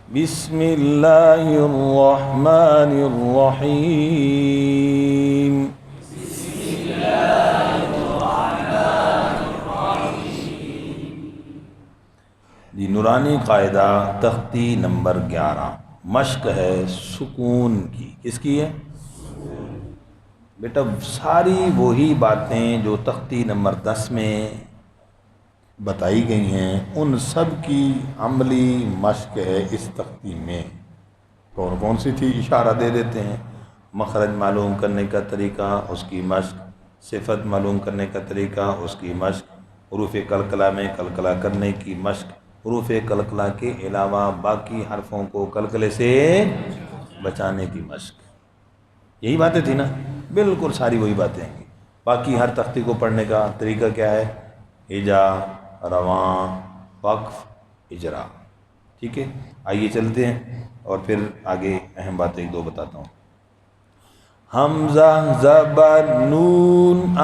بسم اللہ الرحمن الرحیم. جی نورانی قاعدہ تختی نمبر 11 مشق ہے سکون کی. کس کی ہے بیٹا؟ ساری وہی باتیں جو تختی نمبر 10 میں بتائی گئی ہیں ان سب کی عملی مشق ہے اس تختی میں. کون کون سی تھی اشارہ دے دیتے ہیں. مخرج معلوم کرنے کا طریقہ اس کی مشق، صفت معلوم کرنے کا طریقہ اس کی مشق، حروف قلقلہ میں قلقلہ کرنے کی مشق، حروف قلقلہ کے علاوہ باقی حرفوں کو قلقلے سے بچانے کی مشق. یہی باتیں تھی نا، بالکل ساری وہی باتیں ہیں. باقی ہر تختی کو پڑھنے کا طریقہ کیا ہے؟ ہجا، رواں، وقف، اجرا. ٹھیک ہے، آئیے چلتے ہیں اور پھر آگے اہم باتیں ایک دو بتاتا ہوں. حمزہ زبر نون آ،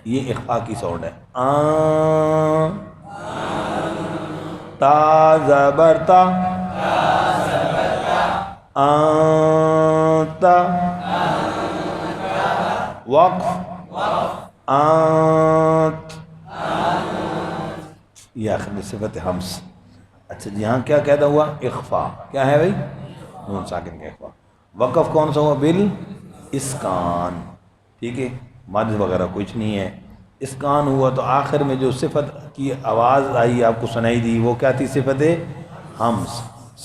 یہ اخفا کی ساؤنڈ ہے. آ، تا زبر تا، آنتا، وقف، آنت، یہ آخر میں صفت حمز. اچھا جی یہاں کیا قاعدہ ہوا؟ اخفا. کیا ہے بھائی؟ نون ساکن کا اخفا. وقف کون سا ہوا؟ اسکان. ٹھیک ہے، مد وغیرہ کچھ نہیں ہے. اسکان ہوا تو آخر میں جو صفت کی آواز آئی آپ کو سنائی دی وہ کیا تھی؟ صفت حمز،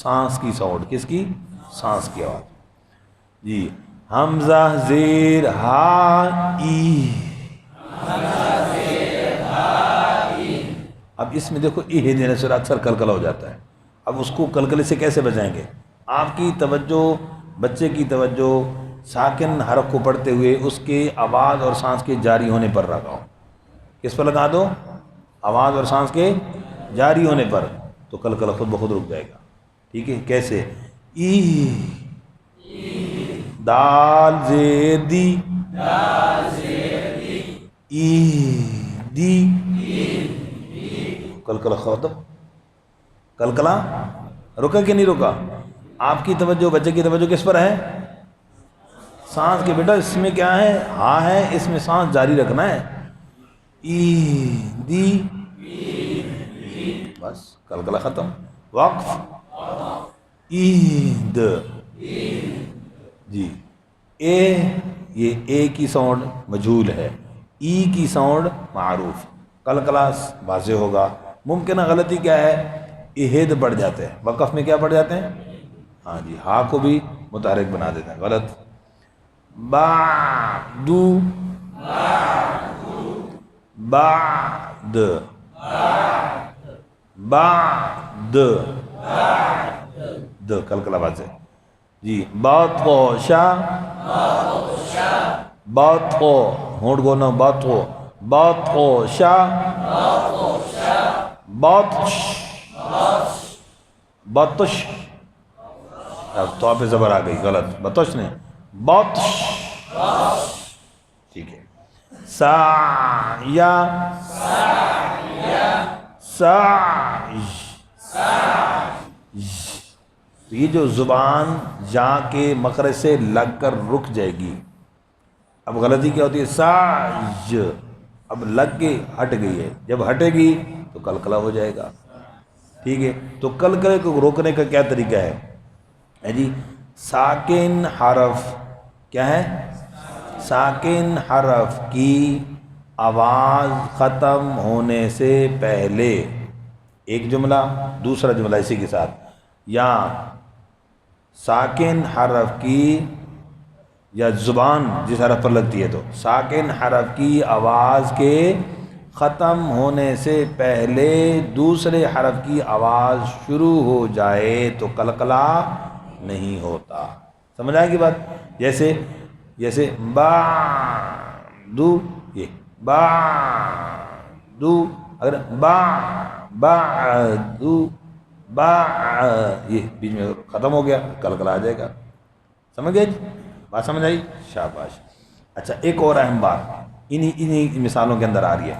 سانس کی ساؤنڈ. کس کی؟ سانس کی آواز. جی حمزہ زیر ہا ای. اب اس میں دیکھو ای دینے سے اکثر کلکلہ ہو جاتا ہے. اب اس کو کلکلے سے کیسے بچائیں گے؟ آپ کی توجہ، بچے کی توجہ ساکن حرف کو پڑھتے ہوئے اس کے آواز اور سانس کے جاری ہونے پر لگاؤ. کس پر لگا دو؟ آواز اور سانس کے جاری ہونے پر، تو کلکلہ خود بخود رک جائے گا. ٹھیک ہے، کیسے؟ ای، دال زیر دی، ای دی، کلکلہ ختم. کلکلہ رکا کہ نہیں رکا؟ آپ کی توجہ، بچے کی توجہ کس پر ہے؟ سانس کے. بیٹا اس میں کیا ہے؟ ہاں ہے، اس میں سانس جاری رکھنا ہے. ای دی، بس کلکلہ ختم. وقف، عید. جی اے، یہ اے کی ساؤنڈ مجہول ہے، ای کی ساؤنڈ معروف. کلکلہ واضح ہوگا. ممکنہ غلطی کیا ہے؟ اہد بڑھ جاتے ہیں. وقف میں کیا بڑھ جاتے ہیں؟ ہاں جی، ہا کو بھی متحرک بنا دیتے ہیں. غلط. بعد، بعد، بعد، د کلکلہ واضح. جی باطشا، باطو، ہونٹ گونا باطو، باطشا، باطش، بطش. اب تو آپ پہ زبر آ گئی، غلط. بطش نہیں، باطش. ٹھیک ہے. سعیا، سعج. یہ جو زبان جا کے مخرج سے لگ کر رک جائے گی. اب غلطی کیا ہوتی ہے؟ ساج، اب لگ کے ہٹ گئی ہے. جب ہٹے گی تو کلکلہ ہو جائے گا. ٹھیک ہے، تو کلکلے کو روکنے کا کیا طریقہ ہے جی؟ ساکن حرف کیا ہے؟ ساکن حرف کی آواز ختم ہونے سے پہلے ایک جملہ، دوسرا جملہ اسی کے ساتھ، یا ساکن حرف کی، یا زبان جس حرف پر لگتی ہے تو ساکن حرف کی آواز کے ختم ہونے سے پہلے دوسرے حرف کی آواز شروع ہو جائے تو کلکلہ نہیں ہوتا. سمجھ آئے گی بات؟ جیسے با دو، یہ با دو، اگر با دو، با، یہ بیچ میں ختم ہو گیا، کلکلہ آ جائے گا. سمجھ گئے جی؟ بات سمجھ آئی؟ شاباش. اچھا ایک اور اہم بات انہی مثالوں کے اندر آ رہی ہے.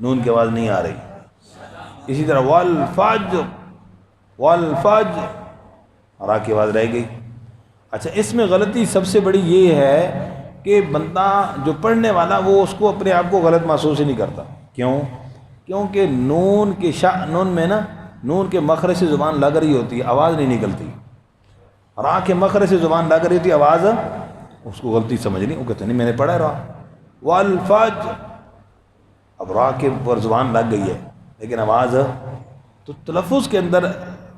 نون کی آواز نہیں آ رہی. اسی طرح والفجر، والفجر، را کی آواز رہ گئی. اچھا اس میں غلطی سب سے بڑی یہ ہے کہ بندہ جو پڑھنے والا وہ اس کو اپنے آپ کو غلط محسوس ہی نہیں کرتا. کیوں؟ کیونکہ نون کے نون میں نا، نون کے مخرج سے زبان لگ رہی ہوتی ہے، آواز نہیں نکلتی. را کے مخرج سے زبان لگ رہی ہوتی ہے، آواز اس کو غلطی سمجھ نہیں. وہ کہتے نہیں میں نے پڑھا را والفجر، اب را کے اوپر زبان لگ گئی ہے لیکن آواز، تو تلفظ کے اندر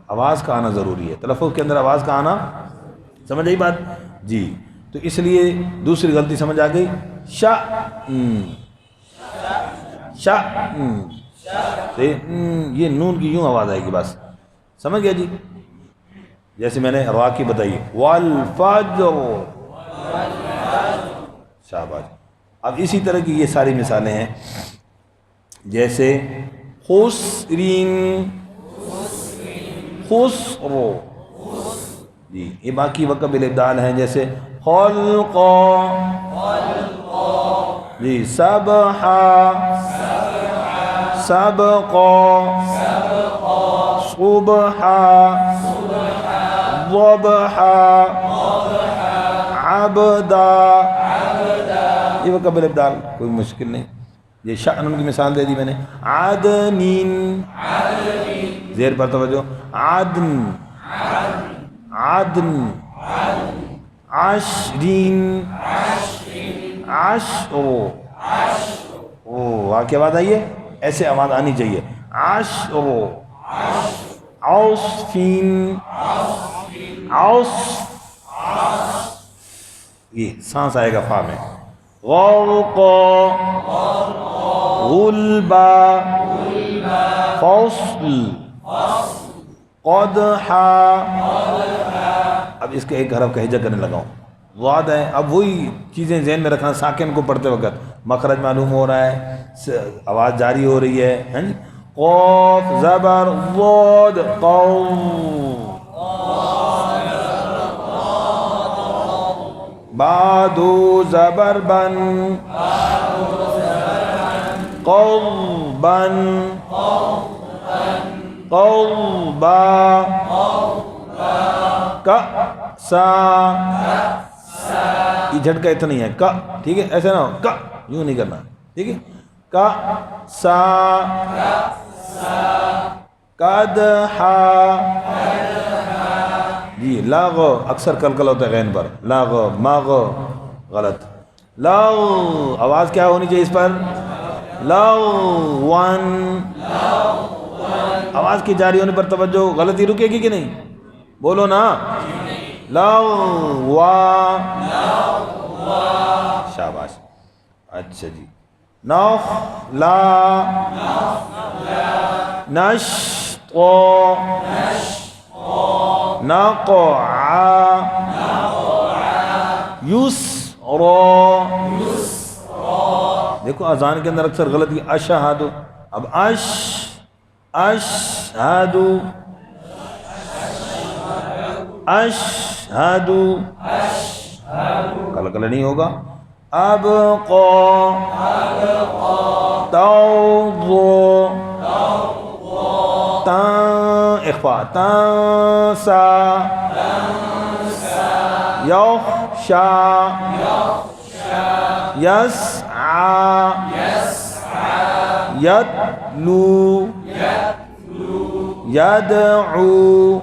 آواز کا آنا ضروری ہے. تلفظ کے اندر آواز کا آنا، سمجھ آئی بات؟ جی. تو اس لیے دوسری غلطی سمجھ آ گئی. شا شا یہ نون کی یوں آواز آئے گی بس. سمجھ گیا جی؟ جیسے میں نے را کی بتائی والفجر، شاباش. اب اسی طرح کی یہ ساری مثالیں ہیں، جیسے خسرین، خسرو، جی. یہ باقی وقت بالابدال ہیں، جیسے خلقا، جی. سبحا، سبقا، صبحا، ضبحا، عبدا. یہ وقت بالابدال کوئی مشکل نہیں. یہ شأن کی مثال دے دی میں نے. عدنین، زیر پر توجہ، عدن، عدن، عشرین، عشر، واقعی آواز آئیے، ایسے آواز آنی چاہیے. عشر، عصفین، عصف، یہ سانس آئے گا فا میں. غرقا، غلبا، فصل، قدحا. اب اس کے ایک حرف کا ہجا کرنے لگا ہوں. ضاد ہے، اب وہی چیزیں ذہن میں رکھنا. ساکن کو پڑھتے وقت مخرج معلوم ہو رہا ہے، آواز جاری ہو رہی ہے. ہاں جی. قاف زبر ضاد، قوم. بادو زبر بن، قربن، قربا، کأسا. یہ جھٹکا اتنا ہی ہے، کا، ٹھیک ہے؟ ایسے نہ ہو کا، یوں نہیں کرنا، ٹھیک ہے؟ کأسا، قدحا. جی. لاغ اکثر کلکل ہوتا ہے غین پر، لاغ، ماغ، غلط. لاغ آواز کیا ہونی چاہیے اس پر؟ لاغون. آواز کی جاری ہونے پر توجہ، غلطی رکے گی کہ نہیں؟ بولو نا. لاغوا، شاباش. اچھا جی. نخلا، نشطا، نقعا، یسرا. دیکھو اذان کے اندر اکثر غلطی. اشہد، اب اشہد، اشہد، کل نہیں ہوگا. ابقا، توضو، اخفاء، تنسا، یخشا، یسعا، یتلو، یدعو،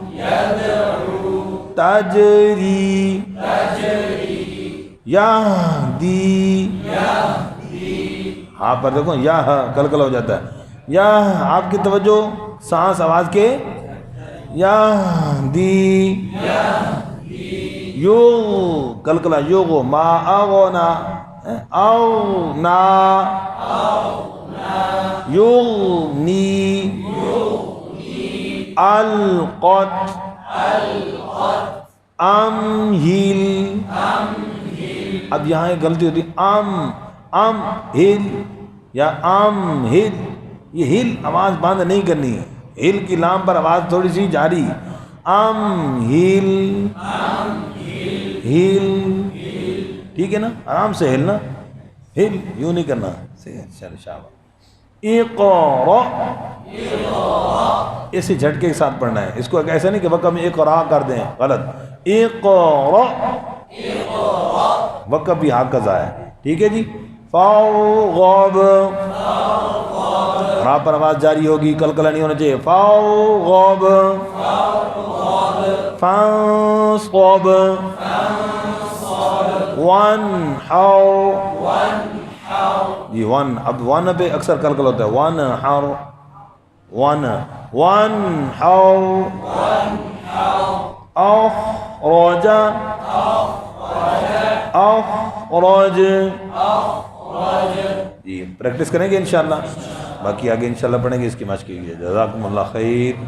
تجری، یہدی. ہاں پر دیکھو، یہ کلکل ہو جاتا ہے. یہ آپ کی توجہ سانس آواز کے. یہدی، یو کلکلا، یوگو، ما اغنا، اونا، یغنی، القت، امہل. اب یہاں ایک غلطی ہوتی ہے، ہل یا ہل. یہ ہل آواز بند نہیں کرنی ہے، ہل کی لام پر آواز تھوڑی سی جاری. ہل، ہل، ٹھیک ہے نا؟ آرام سے ہلنا، ہل، یوں نہیں کرنا. چل شاباش. اقرا، اسی جھٹکے کے ساتھ پڑھنا ہے اس کو، ایسا نہیں کہ وقت میں اقرا کر دیں، غلط، اقرا، وقت بھی حق کا ضائع ہے، ٹھیک ہے جی. فارغب، را پر آواز جاری ہوگی، کلکلا نہیں ہونا چاہیے. فارغب، فانصب، وانحر، جی ون، اب ون پہ اکثر کلکل ہوتا ہے، وانحر، ون، وانحر، اخرج، اخرج، جی پریکٹس کریں گے انشاءاللہ، باقی آگے انشاءاللہ پڑھیں گے، اس کی مشق کیجیے. جزاکم اللہ خیر.